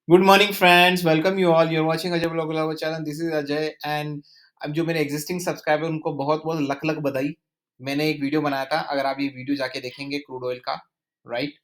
Good morning friends, welcome you all. You are watching Ajay vlog channel. This is Ajay and अब जो मेरे existing subscriber उनको बहुत बहुत लख लख बधाई। मैंने एक वीडियो बनाया था, अगर आप ये वीडियो जाके देखेंगे क्रूड ऑयल का, राइट,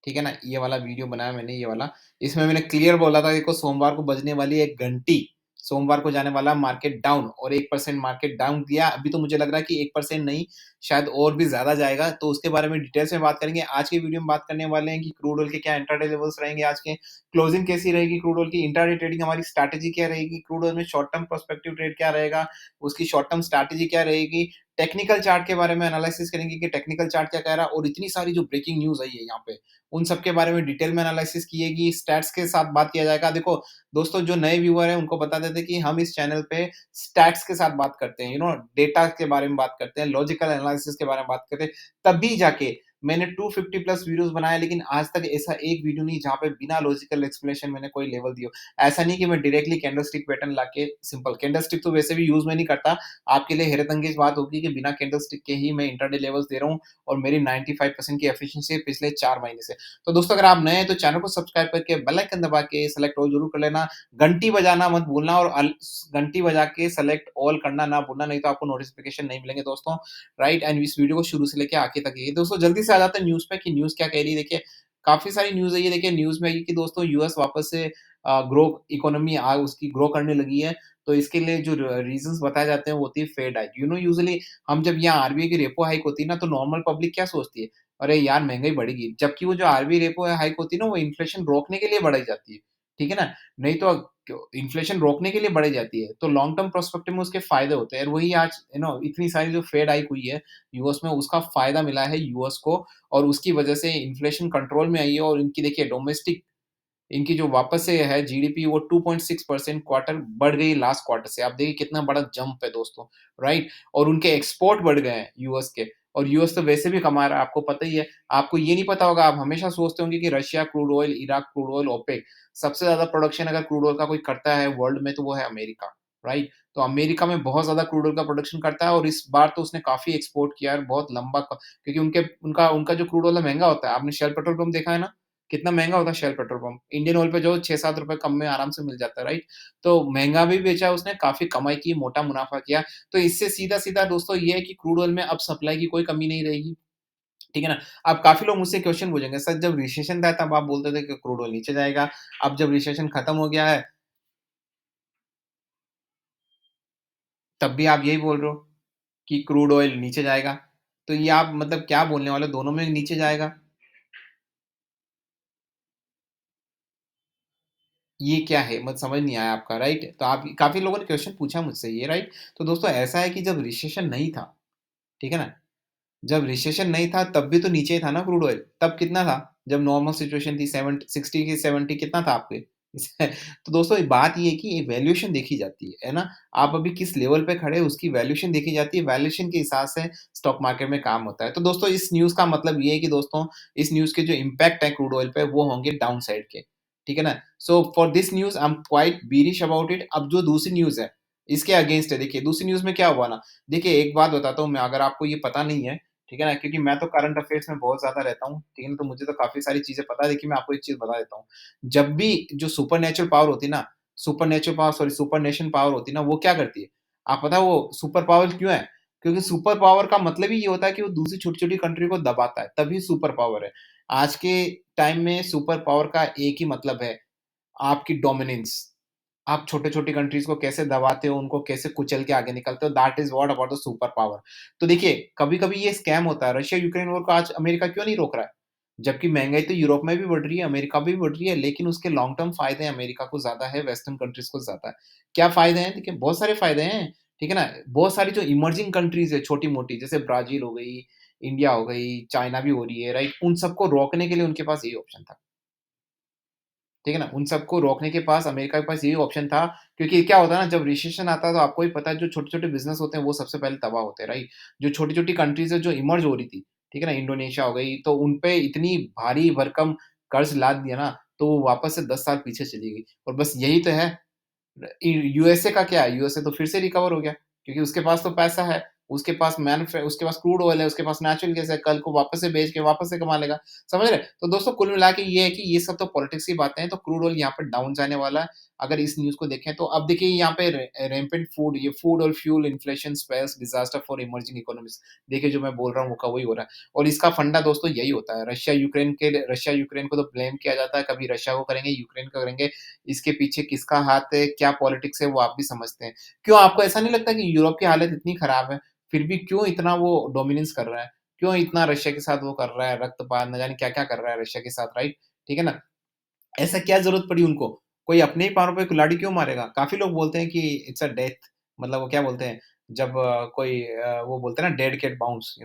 ठीक है ना, ये वाला वीडियो बनाया मैंने, ये वाला। इसमें मैंने क्लियर बोला था, देखो सोमवार को बजने वाली एक घंटी, सोमवार को जाने वाला मार्केट डाउन, और 1% मार्केट डाउन किया। अभी तो मुझे लग रहा है कि 1% नहीं, शायद और भी ज्यादा जाएगा, तो उसके बारे में डिटेल्स में बात करेंगे। आज की वीडियो में बात करने वाले हैं कि क्रूड ऑयल के क्या इंट्राडे लेवल्स रहेंगे, आज के क्लोजिंग कैसी रहेगी, क्रूड ऑयल की इंट्राडे ट्रेडिंग हमारी स्ट्रैटेजी क्या रहेगी, क्रूड ऑयल में शॉर्ट टर्म प्रोस्पेक्टिव ट्रेड क्या रहेगा, उसकी शॉर्ट टर्म स्ट्रैटेजी क्या रहेगी, टेक्निकल चार्ट के बारे में एनालिसिस करेंगे कि टेक्निकल चार्ट क्या कह रहा है, और इतनी सारी जो ब्रेकिंग न्यूज आई है यहाँ पे, उन सब के बारे में डिटेल में एनालिसिस किएगी, स्टैट्स के साथ बात किया जाएगा। देखो दोस्तों, जो नए व्यूअर हैं उनको बता देते हैं कि हम इस चैनल पे स्टैट्स के साथ बात करते हैं, डेटा के बारे में बात करते हैं, लॉजिकल एनालिसिस के बारे में बात करते हैं, तभी जाके मैंने 250 प्लस वीडियोस बनाए, लेकिन आज तक ऐसा एक वीडियो नहीं जहाँ पे बिना लॉजिकल एक्सप्लेनेशन मैंने कोई लेवल दिया। ऐसा नहीं कि मैं डायरेक्टली कैंडलस्टिक पैटर्न लाके, सिंपल कैंडलस्टिक तो वैसे भी यूज में नहीं करता। आपके लिए हैरतअंगेज बात होगी कि बिना कैंडलस्टिक के ही मैं इंट्राडे लेवल्स दे रहा हूँ, और मेरी 95% की एफिशिएंसी है पिछले 4 महीने से। तो दोस्तों, अगर आप नए हैं तो चैनल को सब्सक्राइब करके बेल आइकन दबा के सेलेक्ट ऑल जरूर कर लेना। घंटी बजाना मत भूलना, और घंटी बजा के सेलेक्ट ऑल करना ना भूलना, नहीं तो आपको नोटिफिकेशन नहीं मिलेंगे दोस्तों, राइट। एंड इस वीडियो को शुरू से लेके आगे तक ये दोस्तों जल्दी से आ जाते हैं न्यूज पे कि न्यूज क्या कह रही है। देखिए, काफी सारी न्यूज है ये। देखिए, न्यूज में है कि दोस्तों यूएस वापस से ग्रो, इकोनॉमी उसकी ग्रो करने लगी है। तो इसके लिए जो रीजंस बताए जाते हैं वो होती है फेड हाइक। यूजुअली हम जब यहाँ आरबीआई की रेपो हाइक होती है ना, तो नॉर्मल पब्लिक क्या सोचती है, अरे यार महंगाई बढ़ेगी, जबकि वो जो आरबीआई रेपो हाइक होती है ना, वो इन्फ्लेशन रोकने के लिए बढ़ाई जाती है, ठीक है ना। नहीं तो इन्फ्लेशन रोकने के लिए बढ़ाई जाती है, तो लॉन्ग टर्म पर्सपेक्टिव में उसके फायदे होते हैं। और वही आज इतनी सारी जो फेड हाइक हुई है यूएस में, उसका फायदा मिला है यूएस को, और उसकी वजह से इन्फ्लेशन कंट्रोल में आई है। और इनकी देखिए डोमेस्टिक, इनकी जो वापस से है जीडीपी, वो 2.6% क्वार्टर बढ़ गई लास्ट क्वार्टर से। आप देखिए कितना बड़ा जंप है दोस्तों, राइट। और उनके एक्सपोर्ट बढ़ गए हैं यूएस के, और यूएस तो वैसे भी कमा रहा है, आपको पता ही है। आपको ये नहीं पता होगा, आप हमेशा सोचते होंगे कि Russia crude oil, Iraq crude oil, OPEC, सबसे ज्यादा प्रोडक्शन अगर क्रूड ऑयल का कोई करता है वर्ल्ड में तो वो है अमेरिका, राइट। तो अमेरिका में बहुत ज्यादा क्रूड ऑयल का प्रोडक्शन करता है, और इस बार तो उसने काफी एक्सपोर्ट किया है, बहुत लंबा क्योंकि उनके उनका उनका जो क्रूड ऑयल है महंगा होता है। आपने शेल पेट्रोल पंप देखा है ना, कितना महँगा होता है Shell petrol pump. Indian Oil पे जो 6-7 रुपए कम में आराम से मिल जाता है, राइट? तो महँगा भी बेचा उसने, काफ़ी कमाई की, मोटा मुनाफ़ा किया। तो इससे सीधा-सीधा दोस्तों ये है कि क्रूड ऑयल में अब सप्लाई की कोई कमी नहीं रहेगी, ठीक है ना? अब काफ़ी लोग मुझसे क्वेश्चन पूछेंगे, सर जब रिसेशन था तब आप बोलते थे कि क्रूड ऑयल नीचे जाएगा, अब जब रिसेशन खत्म हो गया है, तब भी आप यही बोल रहे हो कि क्रूड ऑयल नीचे जाएगा। तो ये आप मतलब क्या बोलने वाले हो, दोनों में नीचे जाएगा? ये क्या है? मत समझ नहीं आया आपका, राइट? तो आप काफ़ी लोगों ने क्वेश्चन पूछा मुझसे ये, राइट? तो दोस्तों ऐसा है कि जब रिसेशन नहीं था, ठीक है ना? जब रिसेशन नहीं था तब भी तो नीचे ही था ना क्रूड ऑयल। तब कितना था? जब नॉर्मल सिचुएशन थी 60 की 70 कितना था आपके? तो दोस्तों ये बात ये है कि वैल्यूएशन देखी जाती है ना? आप अभी किस लेवल पे खड़े हैं उसकी वैल्यूएशन देखी जाती है, वैल्यूएशन के हिसाब से स्टॉक मार्केट में काम होता है। तो दोस्तों इस न्यूज़ का मतलब ये है कि दोस्तों इस न्यूज़ के जो इम्पैक्ट है क्रूड ऑयल पे वो होंगे डाउन साइड के, ठीक है ना? So for this news I am quite bearish about it. अब जो दूसरी न्यूज़ है, इसके अगेंस्ट है। देखिए दूसरी न्यूज़ में क्या हुआ ना, देखिए एक बात बताता हूँ मैं, अगर आपको ये पता नहीं है, ठीक है ना? क्योंकि मैं तो करंट अफेयर्स में बहुत ज़्यादा रहता हूँ, ठीक है ना? तो मुझे तो काफ़ी सारी चीज़ें पता है। देखिए मैं आपको एक चीज़ बता देता हूँ। जब भी जो सुपरनैचुरल पावर होती है ना, सुपरनेशन पावर होती है ना, वो क्या करती है? आप पता है वो सुपर पावर क्यों है? क्योंकि सुपर पावर का मतलब ही ये होता है कि वो दूसरी छोटी-छोटी कंट्री को दबाता है, तभी सुपर पावर है। आज के टाइम में सुपर पावर का एक ही मतलब है, आपकी डोमिनेंस। आप छोटे-छोटी कंट्रीज़ को कैसे दबाते हो, उनको कैसे कुचल के आगे निकलते हो, that is what about the super power. तो देखिए, कभी-कभी ये स्कैम होता है, रशिया-यूक्रेन वॉर को आज अमेरिका क्यों नहीं रोक रहा है? जबकि महँगाई तो यूरोप में भी बढ़ रही है, अमेरिका में भी बढ़ रही है, लेकिन उसके लॉन्ग टर्म फ़ायदे अमेरिका को ज़्यादा है, वेस्टर्न कंट्रीज़ को ज़्यादा है। क्या फ़ायदे हैं? देखिए, बहुत सारे फ़ायदे हैं, ठीक है ना? बहुत सारी जो इमर्जिंग कंट्रीज़ है, छोटी-मोटी, जैसे ब्राज़ील हो गई, इंडिया हो गई, चाइना भी हो रही है, राइट? उन सबको रोकने के लिए उनके पास यही ऑप्शन था। ठीक है ना? उन सबको रोकने के पास अमेरिका के पास यही ऑप्शन था, क्योंकि क्या होता है ना, जब रिसेशन आता है तो आपको ही पता है जो छोटे-छोटे बिज़नेस होते हैं वो सबसे पहले तबाह होते हैं, राइट? जो छोटी-छोटी कंट्रीज़ है जो इमर्ज हो रही थी, ठीक है ना? इंडोनेशिया हो गई, तो उन पे इतनी भारी भरकम कर्ज़ लाद दिया ना, तो वो वापस से 10 साल पीछे चली गई। और बस यही तो है। यूएसए का क्या है? यूएसए तो फिर से रिकवर हो गया, क्योंकि उसके पास तो पैसा है। उसके पास उसके पास क्रूड ऑयल है, उसके पास नेचुरल गैस है, कल को वापस से बेच के वापस से कमा लेगा, समझ रहे? तो दोस्तों कुल मिला के ये है कि ये सब तो पॉलिटिक्स की बातें हैं, तो क्रूड ऑयल यहाँ पर डाउन जाने वाला है, अगर इस न्यूज़ को देखें तो। अब देखिए यहाँ पे रैम्पेंट फूड, ये फूड और fuel inflation spells disaster for emerging economies. देखिए जो मैं बोल रहा हूँ, वो का वही हो रहा है और इसका फंडा दोस्तों यही होता है। रशिया यूक्रेन को तो ब्लेम किया जाता है, कभी रशिया को करेंगे, यूक्रेन को करेंगे। इसके पीछे किसका हाथ है, क्या पॉलिटिक्स है, वो आप भी समझते हैं। क्यों आपको ऐसा नहीं लगता कि यूरोप की हालत इतनी खराब है, फिर भी क्यों इतना वो डोमिनेंस कर रहा है? क्यों इतना रशिया के साथ वो कर रहा है, रक्तपात, न जाने क्या-क्या कर रहा है रशिया के साथ, राइट? ठीक है ना? ऐसा क्या ज़रूरत पड़ी उनको? कोई अपने ही पैरों पे कुल्हाड़ी क्यों मारेगा? काफ़ी लोग बोलते हैं कि इट्स अ डेथ, मतलब वो क्या बोलते हैं, जब वो बोलते हैं ना, डेड कैट बाउंस,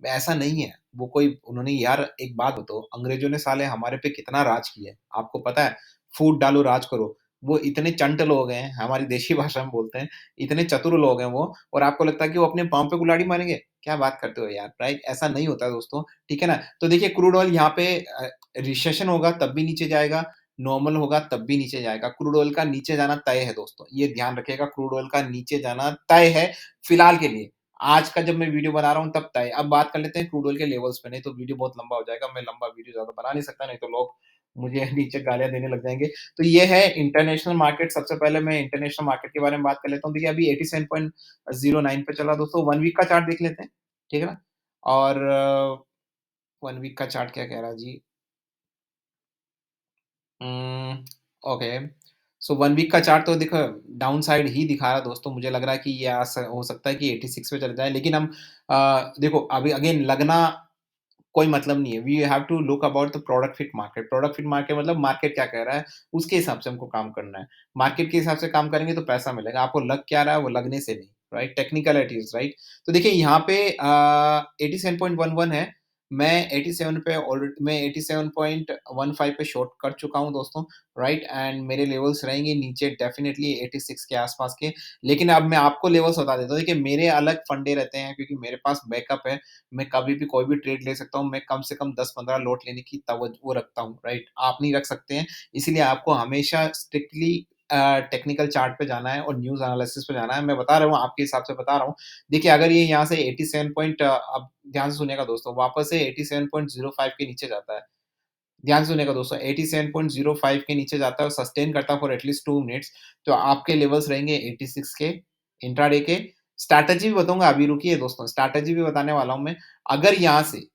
ऐसा नहीं है। वो कोई उन्होंने, यार एक बात बताओ, अंग्रेज़ों ने साले हमारे पे कितना राज किया है, आपको पता है? फूट डालो, राज करो। वो इतने चंट लोग हैं, हमारी देशी भाषा में बोलते हैं, इतने चतुर लोग हैं वो, और आपको लगता है कि वो अपने पाँव पे कुल्हाड़ी मारेंगे? क्या बात करते हो यार, राइट? ऐसा नहीं होता है दोस्तों, ठीक है ना? तो देखिए क्रूड ऑयल यहाँ पे रिसेशन होगा तब भी नीचे जाएगा, नॉर्मल होगा तब भी नीचे जाएगा। क्रूड ऑयल का नीचे जाना तय है दोस्तों, ये ध्यान रखिएगा, क्रूड ऑयल का नीचे जाना तय है फिलहाल के लिए। आज का जब मैं वीडियो बना रहा हूँ तब तय है। अब बात कर लेते हैं क्रूड ऑयल के लेवल्स पे, नहीं तो वीडियो बहुत लंबा हो जाएगा। मैं लंबा वीडियो ज़्यादा बना नहीं सकता, नहीं तो लोग मुझे नीचे गालियाँ देने लग जाएँगे। तो ये है इंटरनेशनल मार्केट। सबसे पहले मैं इंटरनेशनल मार्केट के बारे में बात कर लेता हूँ। देखिए अभी 87.09 पे चला दोस्तों। 1 वीक का चार्ट देख लेते हैं, ठीक है ना? और 1 वीक का चार्ट क्या कह रहा है जी? उम, ओके। सो 1 वीक का चार्ट तो देखो डाउन साइड ही दिखा रहा है दोस्तों। मुझे लग रहा है कि ये हो सकता है कि 86 पे चल जाए। लेकिन हम देखो अभी अगेन लगना कोई मतलब नहीं है। We have to look about the product fit market. Product fit market मतलब मार्केट क्या कह रहा है, उसके हिसाब से हमको काम करना है। मार्केट के हिसाब से काम करेंगे तो पैसा मिलेगा। आपको लग क्या रहा है, वो लगने से नहीं, राइट? Technicalities, right? तो देखिए यहाँ पे 87.11 है। मैं 87.15 पे शॉर्ट कर चुका हूँ दोस्तों, राइट? एंड मेरे लेवल्स रहेंगे नीचे डेफिनिटली 86 के आस-पास के। लेकिन अब मैं आपको लेवल्स बता देता हूँ। देखिए मेरे अलग फंडे रहते हैं, क्योंकि मेरे पास बैकअप है। मैं कभी भी कोई भी ट्रेड ले सकता हूँ। मैं कम से कम 10-15 लॉट लेने की वो रखता हूँ, राइट? आप नहीं रख सकते हैं। इसीलिए आपको हमेशा स्ट्रिक्टली टेक्निकल चार्ट पे जाना है और न्यूज़ एनालिसिस पे जाना है। मैं बता रहा हूँ, आपके हिसाब से बता रहा हूँ। देखिए अगर ये यहाँ से 87 अब ध्यान से सुनिएगा दोस्तों, वापस से 87.05 के नीचे जाता है। ध्यान से सुनिएगा दोस्तों, 87.05 के नीचे जाता है और सस्टेन करता है फॉर एटलीस्ट 2 मिनट्स, तो आपके लेवल्स रहेंगे 86 के इंट्राडे के। स्ट्रैटेजी भी बताऊँगा, अभी रुकिए दोस्तों, स्ट्रैटेजी भी बताने वाला हूँ मैं। अगर यहाँ से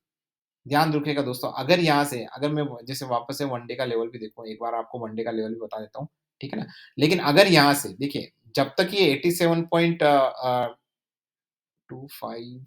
ध्यान रखिएगा दोस्तों, अगर यहाँ से अगर मैं जैसे वापस से वन डे का लेवल भी देखूँ, एक बार आपको वन डे का लेवल भी बता देता हूँ, ठीक है ना? लेकिन अगर यहाँ से देखिए, जब तक ये 27.25,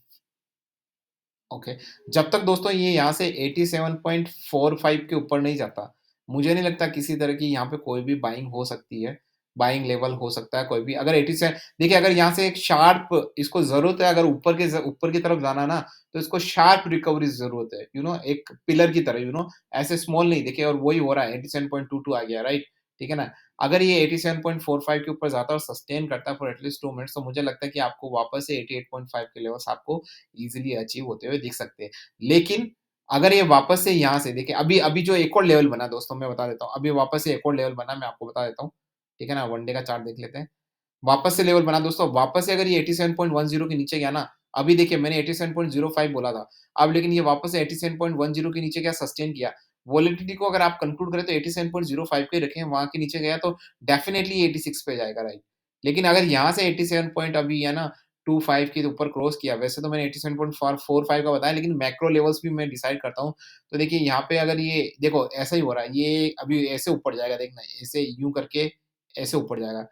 ओके। जब तक दोस्तों ये यहाँ से 87.45 के ऊपर नहीं जाता, मुझे नहीं लगता किसी तरह की यहाँ पे कोई भी बाइंग हो सकती है। बाइंग लेवल हो सकता है कोई भी। अगर 87, देखिए अगर यहाँ से एक शार्प इसको ज़रूरत है, अगर ऊपर की तरफ जाना ना, तो इसको शार्प रिकवरी ज़रूरत है, एक पिलर की तरह, ऐसे स्मॉल नहीं। देखिए और वही हो रहा है, 87.22 आ गया, राइट? ठीक है ना? अगर ये 87.45 के ऊपर जाता है और सस्टेन करता है फॉर एटलीस्ट 2 मिनट्स, तो मुझे लगता है कि आपको वापस से 88.5 के लेवल्स आपको ईज़िली अचीव होते हुए दिख सकते हैं। लेकिन अगर ये वापस से यहाँ से देखिए, अभी अभी जो एक और लेवल बना दोस्तों, मैं बता देता हूँ। अभी वापस से एक और लेवल बना, मैं आपको बता देता हूँ। ठीक है ना? वन डे का चार्ट देख लेते हैं। वापस से लेवल बना दोस्तों, वापस से अगर ये 87.10 के नीचे गया ना, अभी देखिए मैंने 87.05 बोला था। अब लेकिन ये वापस से 87.10 के नीचे गया, सस्टेन किया। वोलेटिलिटी को अगर आप कंक्लूड करें तो 87.05 पे रखें, वहाँ के नीचे गया तो डेफिनिटली 86 पे जाएगा, राइट? लेकिन अगर यहाँ से 87 पॉइंट अभी है ना 25 के ऊपर क्रॉस किया, वैसे तो मैंने 87.45 का बताया, लेकिन मैक्रो लेवल्स भी मैं डिसाइड करता हूँ। तो देखिए यहाँ पे अगर ये देखो ऐसा ही हो रहा है, ये अभी ऐसे ऊपर जाएगा, देखना ऐसे यूँ करके ऐसे ऊपर जाएगा।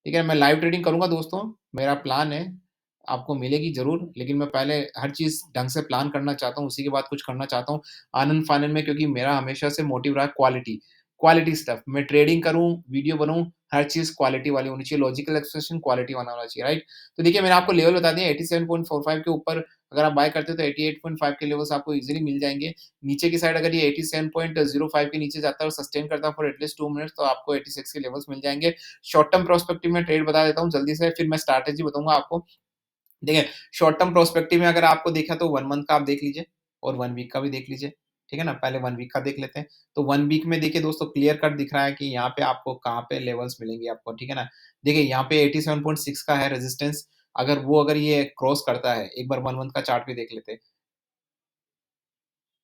ठीक है, मैं लाइव ट्रेडिंग करूँगा दोस्तों, मेरा प्लान है, आपको मिलेगी ज़रूर, लेकिन मैं पहले हर चीज़ ढंग से प्लान करना चाहता हूँ, उसी के बाद कुछ करना चाहता हूँ, आनन-फानन में, क्योंकि मेरा हमेशा से मोटिव रहा है क्वालिटी, क्वालिटी स्टफ। मैं ट्रेडिंग करूँ, वीडियो बनाऊँ, हर चीज़ क्वालिटी वाली होनी चाहिए, लॉजिकल एक्सप्रेशन क्वालिटी वाला होना चाहिए, राइट? तो देखिए मैंने आपको लेवल बता दिया, 87.45 के ऊपर अगर आप बाय करते हो तो 88.5 के लेवल्स आपको ईज़िली मिल जाएँगे। नीचे की साइड अगर ये 87.05 के नीचे जाता है और सस्टेन करता है फॉर एटलीस्ट 2 मिनट्स, तो आपको 86 के लेवल्स मिल जाएँगे। शॉर्ट टर्म पर्सपेक्टिव में ट्रेड बता देता हूँ जल्दी से, फिर मैं स्ट्रैटेजी बताऊँगा आपको। देखिए, शॉर्ट टर्म पर्सपेक्टिव में अगर आपको देखा तो 1 मंथ का आप देख लीजिए और 1 वीक का भी देख लीजिए, ठीक है ना? पहले 1 वीक का देख लेते हैं। तो 1 वीक में देखिए दोस्तों, क्लियर कट दिख रहा है कि यहाँ पे आपको कहाँ पे लेवल्स मिलेंगे आपको, ठीक है ना? देखिए यहाँ पे 87.6 का है रेजिस्टेंस, अगर ये क्रॉस करता है, एक बार 1 मंथ का चार्ट भी देख लेते हैं।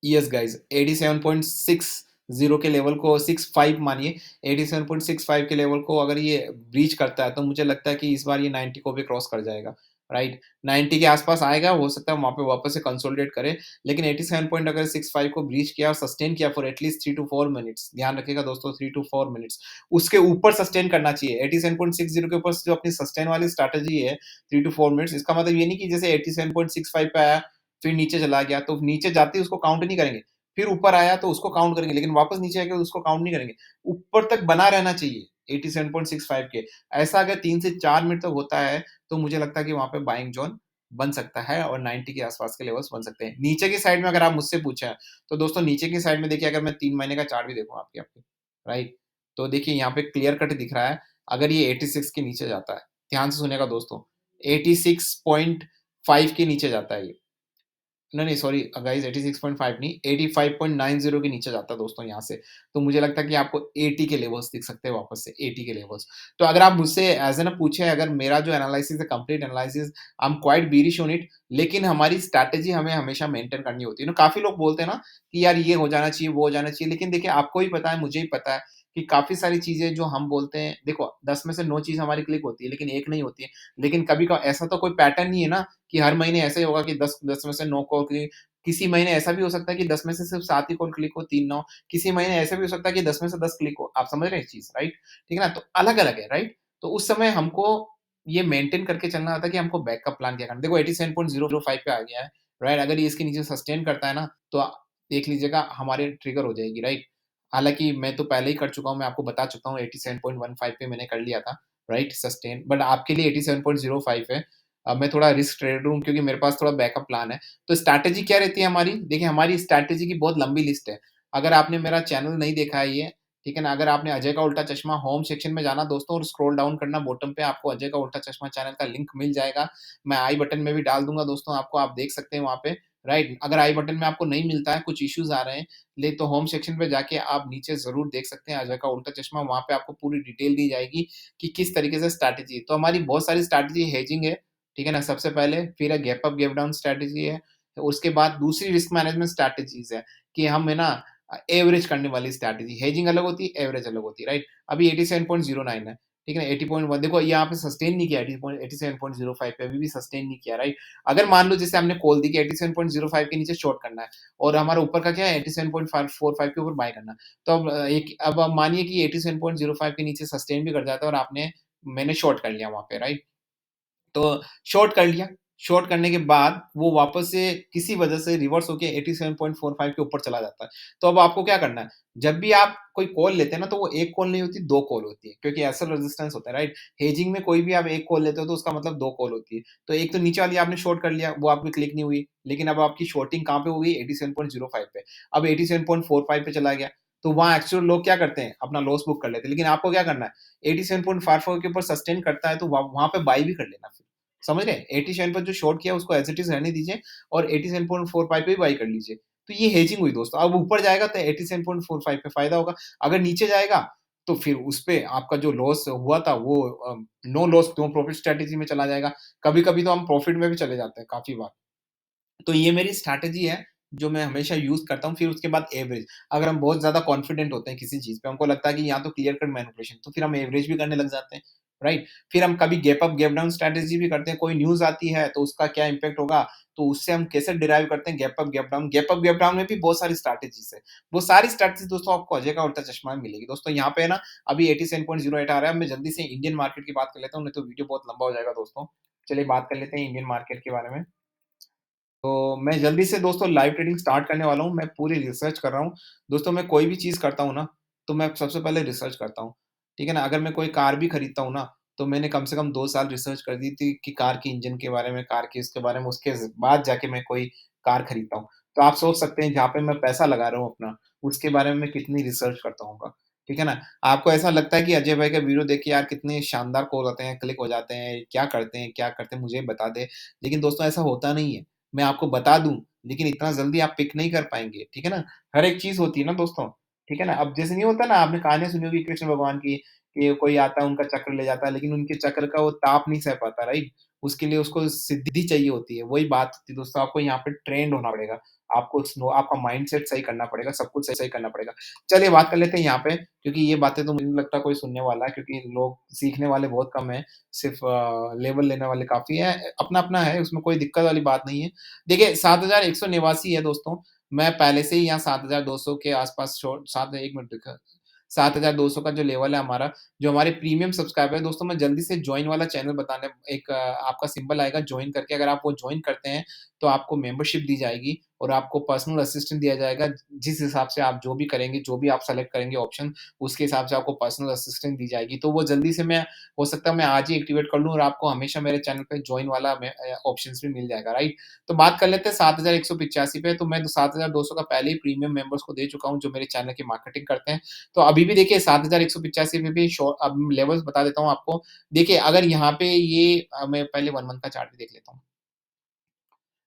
यस गाइस 87.60 के लेवल को 65 मानिए 87.65 के लेवल को अगर ये ब्रीच करता है तो मुझे लगता है कि इस बार ये 90 को भी क्रॉस कर जाएगा, राइट? 90 के आसपास आएगा, हो सकता है वहाँ पे वापस से कंसोलिडेट करे, लेकिन 87 पॉइंट अगर 65 को ब्रीच किया और सस्टेन किया फॉर एटलीस्ट 3 टू 4 मिनट्स, ध्यान रखिएगा दोस्तों 3 टू 4 मिनट्स, उसके ऊपर सस्टेन करना चाहिए। 87.60 के ऊपर जो अपनी सस्टेन वाली स्ट्रैटेजी है 3 टू 4 मिनट्स, इसका मतलब ये नहीं कि जैसे 87.65 पे आया फिर नीचे चला गया, तो नीचे जाते ही उसको काउंट नहीं करेंगे। फिर ऊपर आया तो उसको काउंट करेंगे, लेकिन वापस नीचे आएगा तो उसको काउंट नहीं करेंगे। ऊपर तक बना रहना चाहिए 87.65 के। ऐसा अगर 3 से 4 मिनट तक होता है, तो मुझे लगता है कि वहाँ पे बाइंग ज़ोन बन सकता है और 90 के आस-पास के लेवल्स बन सकते हैं। नीचे की साइड में अगर आप मुझसे पूछें, तो दोस्तों नीचे की साइड में देखिए अगर मैं 3 महीने का चार्ट भी देखूँ आपके राइट? तो देखिए यहाँ पे क्लियर कट दिख रहा है, अगर ये 86 के नीचे जाता है, ध्यान से सुनिएगा दोस्तों, 86.5 के नीचे जाता है ये। नहीं, नहीं सॉरी गाइस 86.5 नहीं 85.90 के नीचे जाता है दोस्तों यहाँ से। तो मुझे लगता है कि आपको 80 के लेवल्स दिख सकते हैं वापस से 80 के लेवल्स। तो अगर आप मुझसे एज़ एन पूछे अगर मेरा जो एनालिसिस है complete analysis I am quite bearish on it लेकिन हमारी स्ट्रैटेजी हमें हमेशा मेंटेन करनी होती है ना। काफ़ी लोग बोलते हैं ना कि यार ये हो जाना चाहिए, वो हो जाना चाहिए। लेकिन देखिए आपको ही पता है, मुझे ही पता है कि काफ़ी सारी चीज़ें जो हम बोलते हैं देखो 10 में से 9 चीज़ हमारी क्लिक होती है लेकिन 1 नहीं होती है। लेकिन कभी का ऐसा तो कोई पैटर्न नहीं है ना कि हर महीने ऐसा ही होगा कि 10 में से 9 कॉल क्लिक किसी महीने ऐसा भी हो सकता है कि 10 में से सिर्फ 7 ही कॉल क्लिक हो, 3 ना हो। किसी महीने ऐसा भी हो सकता है कि 10 में से 10 क्लिक हो। आप समझ रहे हैं इस चीज़, राइट? ठीक है ना? तो अलग-अलग है, राइट? तो उस समय हमको ये मेंटेन करके चलना होता है कि हमको बैकअप प्लान क्या करना है। देखो 87.005 पे आ गया है, राइट? अगर ये इसके नीचे सस्टेन करता है ना, तो देख लीजिएगा हमारे ट्रिगर हो जाएगी, राइट? हालाँकि मैं तो पहले ही कर चुका हूँ, मैं आपको बता चुका हूँ 87.15 पे मैंने कर लिया था, राइट? सस्टेन बट आपके लिए 87.05 है। अब मैं थोड़ा रिस्क ट्रेडर हूँ क्योंकि मेरे पास थोड़ा बैकअप प्लान है। तो स्ट्रैटेजी क्या रहती है हमारी? देखिए हमारी स्ट्रैटेजी की बहुत लंबी लिस्ट है। अगर आपने मेरा चैनल नहीं देखा है ये, ठीक है ना? अगर आपने अजय का उल्टा चश्मा होम सेक्शन में जाना दोस्तों और स्क्रॉल डाउन करना बॉटम पे आपको अजय का उल्टा चश्मा चैनल का लिंक मिल जाएगा। मैं आई बटन में भी डाल दूँगा दोस्तों आपको, आप देख सकते हैं वहाँ पे, राइट? अगर आई बटन में आपको नहीं मिलता है, कुछ इश्यूज़ आ रहे हैं, तो होम सेक्शन पे जाके आप नीचे ज़रूर देख सकते हैं अजय का उल्टा चश्मा, वहाँ पे आपको पूरी डिटेल दी जाएगी कि किस तरीके से स्ट्रैटेजी है। तो हमारी बहुत सारी स्ट्रैटेजी हेजिंग है, ठीक है ना? सबसे पहले, फिर है gap up, gap down strategy है। उसके बाद दूसरी रिस्क मैनेजमेंट स्ट्रैटेजीज़ है कि हम है ना एवरेज करने वाली स्ट्रैटेजी। हेजिंग अलग होती है, एवरेज अलग होती है, राइट? अभी 87.09 है, ठीक है ना? 80.1 देखो यहाँ पे सस्टेन नहीं किया 87.05 पे अभी भी सस्टेन नहीं किया, राइट? अगर मान लो जैसे हमने कॉल दी कि 87.05 के नीचे शॉर्ट करना है और हमारा ऊपर का क्या है 87.545 के ऊपर बाय करना है। तो अब आप मानिए कि 87.05 के नीचे सस्टेन भी कर जाता है और मैंने शॉर्ट कर लिया वहाँ पे, राइट? तो शॉर्ट कर लिया, शॉर्ट करने के बाद वो वापस से किसी वजह से रिवर्स होके 87.45 के ऊपर चला जाता है। तो अब आपको क्या करना है? जब भी आप कोई कॉल लेते हैं ना, तो वो 1 कॉल नहीं होती, 2 कॉल होती है, क्योंकि ऐसा रेजिस्टेंस होता है, राइट? हेजिंग में कोई भी आप 1 कॉल लेते हो, तो उसका मतलब 2 कॉल होती है। तो एक तो नीचे वाली आपने शॉर्ट कर लिया, वो आपकी क्लिक नहीं हुई, लेकिन अब आपकी शॉर्टिंग कहाँ पे हो गई? 87.05 पे। अब 87.45 पे चला गया, तो वहाँ एक्चुअल लोग क्या करते हैं? अपना लॉस बुक कर लेते हैं, लेकिन आपको क्या करना है? 87.54 के ऊपर सस्टेन करता है, तो वहाँ पे बाय भी कर लेना फिर। समझ रहे हैं? 87 पर जो शॉर्ट किया उसको एज़ इट इज़ रहने दीजिए और 87.45 पे भी बाय कर लीजिए। तो ये हेजिंग हुई दोस्तों। अब ऊपर जाएगा तो 87.45 पे फ़ायदा होगा। अगर नीचे जाएगा तो फिर उसपे आपका जो लॉस हुआ था वो no loss no profit strategy में चला जाएगा। कभी-कभी तो हम प्रॉफिट में भी चले जाते हैं काफ़ी बार। तो ये मेरी स्ट्रैटेजी है, जो मैं हमेशा यूज़ करता हूँ। फिर उसके बाद एवरेज, अगर हम बहुत ज़्यादा कॉन्फिडेंट होते हैं किसी चीज़ पे, हमको लगता है कि यहाँ तो क्लियर कट मैनिपुलेशन, तो फिर हम एवरेज भी करने लग जाते हैं, राइट? फिर हम कभी gap up, gap down strategy भी करते हैं। कोई न्यूज़ आती है, तो उसका क्या इम्पैक्ट होगा, तो उससे हम कैसे डिराइव करते हैं gap up, gap down. Gap up, gap down में भी बहुत सारी स्ट्रैटेजीज़ है। वो सारी स्ट्रैटेजीज़ दोस्तों आपको अजय का उल्टा चश्मा में मिलेगी। दोस्तों यहाँ पे है ना, अभी 87.08 आ रहा है। अब मैं जल्दी से इंडियन मार्केट की बात कर लेता हूँ, नहीं तो वीडियो बहुत लंबा हो जाएगा दोस्तों। चलिए बात कर लेते हैं इंडियन मार्केट के बारे में। तो मैं जल्दी से दोस्तों लाइव ट्रेडिंग स्टार्ट करने वाला हूँ। मैं पूरी रिसर्च कर रहा हूँ। दोस्तों मैं कोई भी चीज़ करता हूँ ना, तो मैं सबसे पहले रिसर्च करता हूँ। ठीक है ना? अगर मैं कोई कार भी खरीदता हूँ ना, तो मैंने कम से कम 2 साल रिसर्च कर दी थी कि कार की इंजन के बारे में, कार की इसके बारे में, उसके बाद जाके मैं कोई कार खरीदता हूँ। तो आप सोच सकते हैं जहाँ पे मैं पैसा लगा रहा हूँ अपना, उसके बारे में मैं कितनी रिसर्च करता होऊँगा। ठीक है ना? आपको ऐसा लगता है कि अजय भाई का वीडियो देख के यार कितने शानदार कॉल आते हैं, क्लिक हो जाते हैं, क्या करते हैं मुझे बता दें। लेकिन दोस्तों ऐसा होता नहीं है। मैं आपको बता दूँ, लेकिन इतना जल्दी आप पिक नहीं कर पाएँगे, ठीक है ना? हर एक चीज़ होती है ना दोस्तों। ठीक है ना? अब जैसे नहीं होता ना, आपने कहानियाँ सुनी होगी कृष्ण भगवान की, कि कोई आता है उनका चक्र ले जाता है, लेकिन उनके चक्र का वो ताप नहीं सह पाता, राइट? उसके लिए उसको सिद्धि चाहिए होती है। वही बात होती है दोस्तों, आपको यहाँ पे ट्रेन्ड होना पड़ेगा। आपको स्लो आपका माइंडसेट सही करना पड़ेगा, सब कुछ सही करना पड़ेगा। चलिए बात कर लेते हैं यहाँ पे, क्योंकि ये बातें तो मुझे नहीं लगता कोई सुनने वाला है, क्योंकि लोग सीखने वाले बहुत कम हैं, सिर्फ़ लेवल लेने वाले काफ़ी हैं। अपना-अपना है, उसमें कोई दिक्कत वाली बात नहीं है। देखिए 7189 है दोस्तों, मैं पहले से ही यहाँ 7200 के आस-पास शो 7 1 मिनट रुका 7200 का जो लेवल है हमारा, जो हमारे प्रीमियम सब्सक्राइबर है दोस्तों, मैं जल्दी से जॉइन वाला चैनल बताने एक आपका सिंबल आएगा जॉइन करके, अगर आप वो जॉइन करते हैं, तो आपको मेंबरशिप दी जाएगी और आपको पर्सनल असिस्टेंट दिया जाएगा। जिस हिसाब से आप जो भी करेंगे, जो भी आप सेलेक्ट करेंगे ऑप्शन, उसके हिसाब से आपको पर्सनल असिस्टेंट दी जाएगी। तो वो जल्दी से मैं हो सकता है मैं आज ही एक्टिवेट कर लूँ और आपको हमेशा मेरे चैनल पे जॉइन वाला ऑप्शंस भी मिल जाएगा, राइट? तो बात कर लेते हैं 7185 पे, तो मैं तो 7200 का पहले ही प्रीमियम मेंबर्स को दे चुका हूँ, जो मेरे चैनल की मार्केटिंग करते हैं। तो अभी भी देखिए 7185 पे भी शॉ अब लेवल्स बता देता हूँ आपको। देखिए अगर यहाँ पे ये मैं पहले 1 मंथ का चार्ट भी देख लेता हूँ।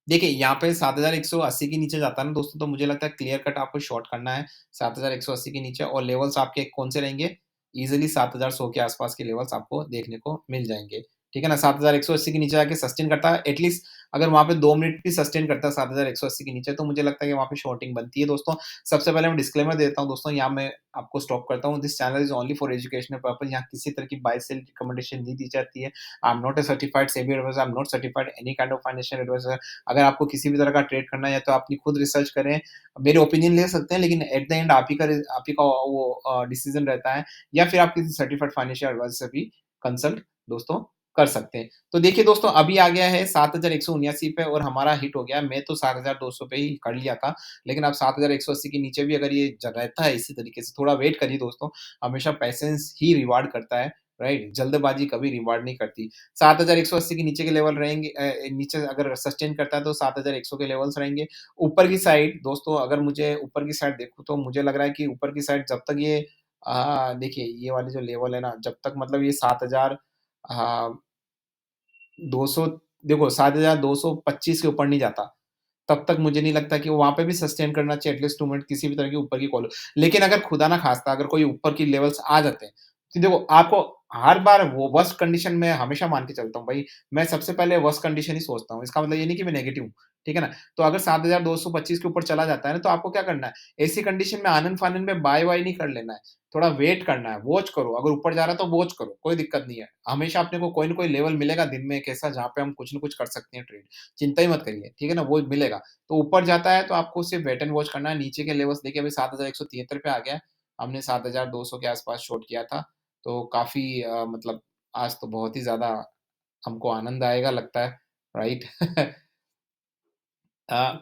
देखिए, यहाँ पे 7180 के नीचे जाता है ना दोस्तों, तो मुझे लगता है क्लियर कट आपको शॉर्ट करना है 7180 के नीचे, और लेवल्स आपके कौन से रहेंगे? ईज़िली 7100 के आसपास के लेवल्स आपको देखने को मिल जाएँगे। ठीक है ना? 7180 के नीचे जाके सस्टेन करता है, एटलीस्ट अगर वहाँ पे 2 मिनट भी सस्टेन करता है 7180 के नीचे, तो मुझे लगता है कि वहाँ पे शॉर्टिंग बनती है दोस्तों। सबसे पहले मैं डिस्क्लेमर देता हूँ दोस्तों, यहाँ मैं आपको स्टॉप करता हूँ। This channel is only for educational purpose, यहाँ किसी तरह की बाय सेल रिकमेंडेशन नहीं दी जाती है। I am not a certified SEBI advisor, I am not certified any kind of financial advisor. अगर आपको किसी भी तरह का ट्रेड करना है, या तो अपनी खुद रिसर्च करें, मेरे ओपिनियन ले सकते हैं, लेकिन एट द एंड आप ही का वो डिसीजन रहता है, या फिर आप किसी सर्टिफाइड फाइनेंशियल एडवाइजर से भी कंसल्ट दोस्तों कर सकते हैं। तो देखिए दोस्तों, अभी आ गया है 7179 पे और हमारा हिट हो गया है। मैं तो 7200 पे ही कर लिया था, लेकिन अब 7180 के नीचे भी अगर ये रहता है इसी तरीके से, थोड़ा वेट करिए दोस्तों, हमेशा पेशेंस ही रिवार्ड करता है, राइट? जल्दबाजी कभी रिवार्ड नहीं करती। 7180 के नीचे के लेवल रहेंगे, नीचे अगर सस्टेन करता है तो 7100 के लेवल्स रहेंगे। ऊपर की साइड दोस्तों, अगर मुझे ऊपर की साइड देखूँ, तो मुझे लग रहा है कि ऊपर की साइड जब तक ये देखिए ये वाले जो लेवल है ना, जब तक मतलब ये 7000 अ, 200 देखो 7225 के ऊपर नहीं जाता, तब तक मुझे नहीं लगता कि वो वहाँ पे भी सस्टेन करना चाहिए एटलीस्ट 2 मिनट किसी भी तरह की ऊपर की कॉल। लेकिन अगर खुदा ना खास्ता अगर कोई ऊपर की लेवल्स आ जाते हैं, तो देखो आपको हर बार वो वर्स्ट कंडीशन में हमेशा मान के चलता हूँ भाई, मैं सबसे पहले वर्स्ट कंडीशन ही सोचता हूँ। इसका मतलब ये नहीं कि मैं नेगेटिव हूँ, ठीक है ना? तो अगर 7225 के ऊपर चला जाता है ना, तो आपको क्या करना है? ऐसी कंडीशन में आनन-फानन में बाय-वाय नहीं कर लेना है। थोड़ा वेट करना है, वॉच करो, अगर ऊपर जा रहा है तो वॉच करो, कोई दिक्कत नहीं है। हमेशा अपने को कोई न कोई लेवल मिलेगा दिन में एक ऐसा जहाँ पे हम कुछ न कुछ कर सकते हैं ट्रेड। चिंता ही मत करिए, ठीक है ना? वो मिलेगा। तो ऊपर जाता है तो आपको सिर्फ वेट एंड वॉच करना है, नीचे के लेवल्स देखिए अभी 7173 पे आ गया है, हमने 7200 के आस-पास शॉर्ट किया था, तो काफ़ी मतलब आज तो बहुत ही ज़्यादा हमको आनंद आएगा लगता है, राइट?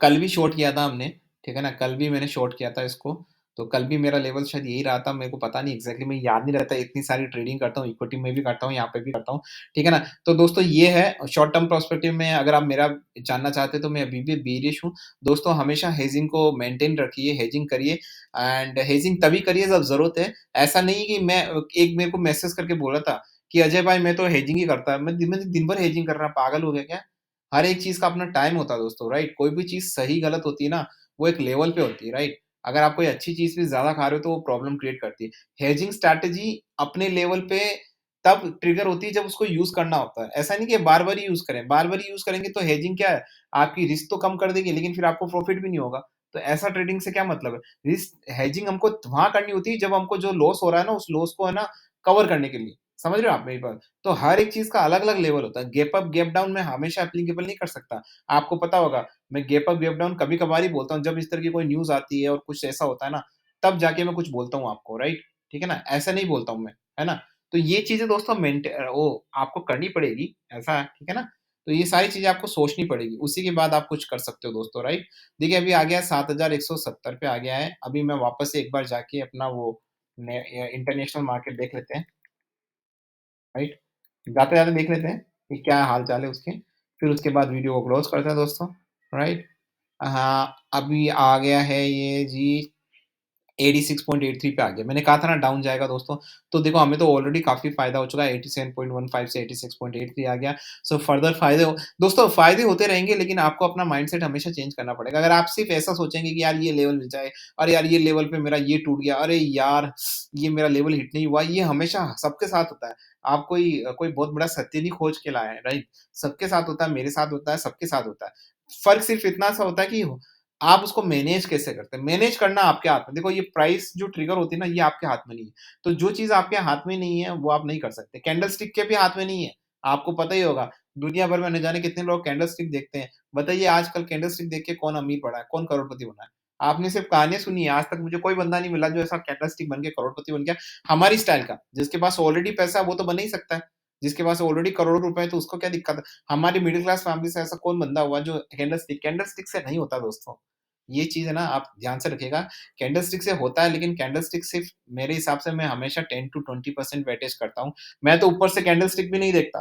कल भी शॉर्ट किया था हमने, ठीक है ना? कल भी मैंने शॉर्ट किया था इसको, तो कल भी मेरा लेवल शायद यही रहा था, मेरे को पता नहीं एग्ज़ैक्टली मैं याद नहीं रहता, इतनी सारी ट्रेडिंग करता हूँ, इक्विटी में भी करता हूँ, यहाँ पे भी करता हूँ, ठीक है ना? तो दोस्तों ये है शॉर्ट टर्म पर्सपेक्टिव में, अगर आप मेरा जानना चाहते हैं तो मैं अभी भी बेयरिश हूँ। दोस्तों हमेशा हेजिंग को मेंटेन रखिए, हेजिंग करिए, एंड हेजिंग तभी करिए जब ज़रूरत है। ऐसा नहीं कि मैं एक मेरे को मैसेज करके बोला था कि अजय भाई मैं तो हेजिंग ही करता है, मैं दिन भर हेजिंग कर रहा, पागल हो गया क्या? हर एक चीज़ का अपना टाइम होता है दोस्तों, राइट? कोई भी चीज़ सही-गलत होती है ना, वो एक लेवल पे होती है, राइट? अगर आप कोई अच्छी चीज़ भी ज़्यादा खा रहे हो, तो वो प्रॉब्लम क्रिएट करती है। हेजिंग स्ट्रैटेजी अपने लेवल पे तब ट्रिगर होती है, जब उसको यूज़ करना होता है। ऐसा नहीं कि बार-बार ही यूज़ करें, बार-बार ही यूज़ करेंगे तो हेजिंग क्या है, आपकी रिस्क तो कम कर देगी, लेकिन फिर आपको प्रॉफिट भी नहीं होगा। तो ऐसा ट्रेडिंग से क्या मतलब है? रिस्क हेजिंग हमको वहाँ करनी होती है, जब हमको जो लॉस हो रहा है ना, उस लॉस को है ना, कवर करने के लिए। समझ रहे हो आप मेरी बात? तो हर एक चीज़ का अलग-अलग लेवल होता है। गैप अप, गैप डाउन मैं हमेशा एप्लीकेबल नहीं कर सकता। आपको पता होगा, मैं गैप अप, गैप डाउन कभी-कभार ही बोलता हूँ, जब इस तरह की कोई न्यूज़ आती है और कुछ ऐसा होता है ना, तब जाके मैं कुछ बोलता हूँ आपको, राइट? ठीक है ना? ऐसा नहीं बोलता हूँ मैं, है ना? तो ये चीज़ें दोस्तों वो आपको करनी पड़ेगी, ऐसा है, ठीक है ना? तो ये सारी चीज़ें आपको सोचनी पड़ेगी, उसी के बाद आप कुछ कर सकते हो दोस्तों, राइट? देखिए, अभी आ गया है 7170 पे आ गया है। अभी मैं वापस से एक बार जाके अपना वो इंटरनेशनल मार्केट देख लेते हैं, राइट? जाते-जाते देख लेते हैं कि क्या हाल-चाल है उसके, फिर उसके बाद वीडियो को क्लोज़ करते हैं दोस्तों, राइट? हाँ, अभी आ गया है ये जी 86.83 पे आ गया। मैंने कहा था ना डाउन जाएगा दोस्तों, तो देखो हमें तो ऑलरेडी काफ़ी फ़ायदा हो चुका है, 87.15 से 86.83 आ गया। सो फर्दर फ़ायदे हो दोस्तों फ़ायदे होते रहेंगे, लेकिन आपको अपना माइंडसेट हमेशा चेंज करना पड़ेगा। अगर आप सिर्फ़ ऐसा सोचेंगे कि यार ये लेवल मिल जाए, अरे यार ये लेवल पे मेरा ये टूट गया, अरे यार ये मेरा लेवल हिट नहीं हुआ, ये हमेशा सबके साथ होता है। आप कोई बहुत बड़ा सत्य नहीं खोज के लाए हैं, राइट? सबके साथ होता है, मेरे साथ होता है, सबके साथ होता है। फ़र्क सिर्फ़ इतना सा होता है कि आप उसको मैनेज कैसे करते हैं? मैनेज करना आपके हाथ में देखो ये प्राइस जो ट्रिगर होती है ना, ये आपके हाथ में नहीं है। तो जो चीज़ आपके हाथ में नहीं है, वो आप नहीं कर सकते। कैंडल स्टिक के भी हाथ में नहीं है। आपको पता ही होगा, दुनिया भर में न जाने कितने लोग कैंडल स्टिक देखते हैं। बताइए आजकल कैंडल स्टिक देख के कौन अमीर पड़ा है? कौन करोड़पति बना है? आपने सिर्फ़ कहानियाँ सुनी है, आज तक मुझे कोई बंदा नहीं मिला जो ऐसा कैंडल स्टिक बन के करोड़पति बन गया, हमारी स्टाइल का। जिसके पास ऑलरेडी पैसा है, वो तो बन ही सकता है। जिसके पास ऑलरेडी करोड़ों रुपए है, तो उसको क्या दिक्कत है? हमारी मिडल क्लास फैमिली से ऐसा कौन बंदा हुआ जो कैंडल स्टिक से नहीं होता दोस्तों। ये चीज़ है ना आप ध्यान से रखिएगा, कैंडल स्टिक से होता है लेकिन कैंडल स्टिक सिर्फ़ मेरे हिसाब से मैं हमेशा 10 टू 20% वेटेज करता हूँ। मैं तो ऊपर से कैंडल स्टिक भी नहीं देखता,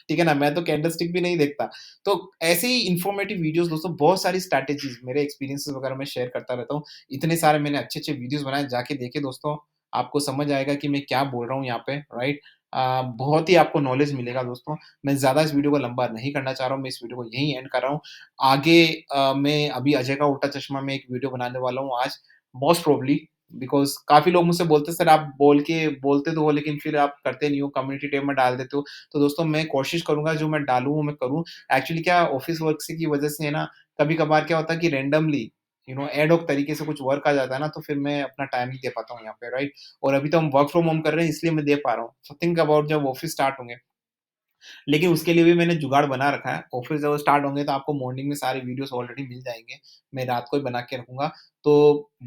ठीक है ना? मैं तो कैंडल स्टिक भी नहीं देखता। तो ऐसे ही इन्फॉर्मेटिव वीडियोज़ दोस्तों बहुत सारी स्ट्रैटेजीज़ मेरे एक्सपीरियंसेस वगैरह मैं शेयर करता रहता हूँ। इतने सारे मैंने अच्छे-अच्छे वीडियोज़ बनाए, जाके देखिए दोस्तों, आपको समझ आएगा कि मैं क्या बोल रहा हूँ यहाँ पे, राइट? बहुत ही आपको नॉलेज मिलेगा दोस्तों। मैं ज़्यादा इस वीडियो को लंबा नहीं करना चाह रहा हूँ, मैं इस वीडियो को यहीं एंड कर रहा हूँ। आगे मैं अभी अजय का उल्टा चश्मा में एक वीडियो बनाने वाला हूँ आज, मोस्ट प्रोबब्ली बिकॉज़ काफ़ी लोग मुझसे बोलते हैं, "सर आप बोलते तो हो लेकिन फिर आप करते नहीं हो, कम्युनिटी टैब में डाल देते हो।" तो दोस्तों मैं कोशिश करूँगा जो मैं डालूँ वो मैं करूँ। एक्चुअली क्या ऑफ़िस वर्क से की वज़ह से है ना, कभी-कभार क्या होता है कि रैंडमली एड हॉक तरीके से कुछ वर्क आ जाता है ना, तो फिर मैं अपना टाइम नहीं दे पाता हूँ यहाँ पे, राइट? और अभी तो हम वर्क फ्रॉम होम कर रहे हैं इसलिए मैं दे पा रहा हूँ। सो थिंक अबाउट जब ऑफ़िस स्टार्ट होंगे लेकिन उसके लिए भी मैंने जुगाड़ बना रखा है। ऑफ़िस जब स्टार्ट होंगे तो आपको मॉर्निंग में सारे वीडियोज़ ऑलरेडी मिल जाएँगे। मैं रात को ही बना के रखूँगा। तो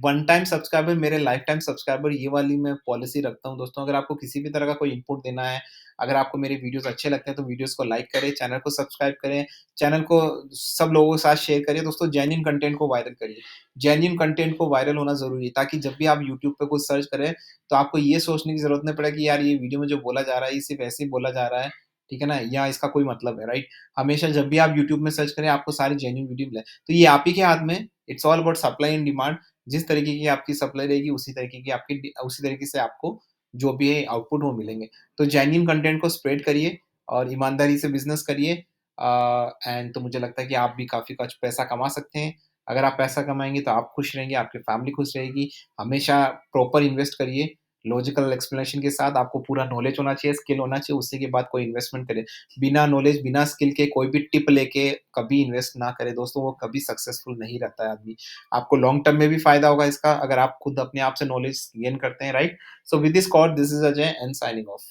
वन टाइम सब्सक्राइबर मेरे लाइफ़ टाइम सब्सक्राइबर ये वाली मैं पॉलिसी रखता हूँ दोस्तों। अगर आपको किसी भी तरह का कोई इनपुट देना है, अगर आपको मेरे वीडियोज़ अच्छे लगते हैं तो वीडियोज़ को लाइक करें, चैनल को सब्सक्राइब करें, चैनल को सब लोगों के साथ शेयर करिए। दोस्तों जेन्युइन कंटेंट को वायरल करिए। जेन्युइन कंटेंट को वायरल होना ज़रूरी है ताकि जब भी आप यूट्यूब पे कुछ सर्च करें, तो आपको ये सोचने की ज़रूरत नहीं पड़े कि यार ये वीडियो में जो बोला जा रहा है, ये सिर्फ़ ऐसे ही बोला जा रहा है। ठीक है ना? या इसका कोई मतलब है, राइट? हमेशा जब भी आप यूट्यूब में सर्च करें, आपको सारी जेन्युइन वीडियो मिले। तो ये आप ही के हाथ में है, it's all about supply and demand. जिस तरीके की आपकी सप्लाई रहेगी, उसी तरीके से आपको जो भी है आउटपुट वो मिलेंगे। तो जेन्युइन कंटेंट को स्प्रेड करिए और ईमानदारी से बिज़नेस करिए एंड तो मुझे लगता है कि आप भी काफ़ी कुछ पैसा कमा सकते हैं। अगर आप पैसा कमाएँगे तो आप खुश रहेंगे, आपकी फैमिली खुश रहेगी। हमेशा प्रॉपर इन्वेस्ट करिए। लॉजिकल एक्सप्लेनेशन के साथ आपको पूरा नॉलेज होना चाहिए, स्किल होना चाहिए, उसी के बाद कोई इन्वेस्टमेंट करें। बिना नॉलेज, बिना स्किल के कोई भी टिप लेके कभी इन्वेस्ट ना करें दोस्तों, वो कभी सक्सेसफुल नहीं रहता है आदमी। आपको लॉन्ग टर्म में भी फ़ायदा होगा इसका अगर आप खुद अपने आप से नॉलेज गेन करते हैं, right? So with this quote this is Ajay and signing of.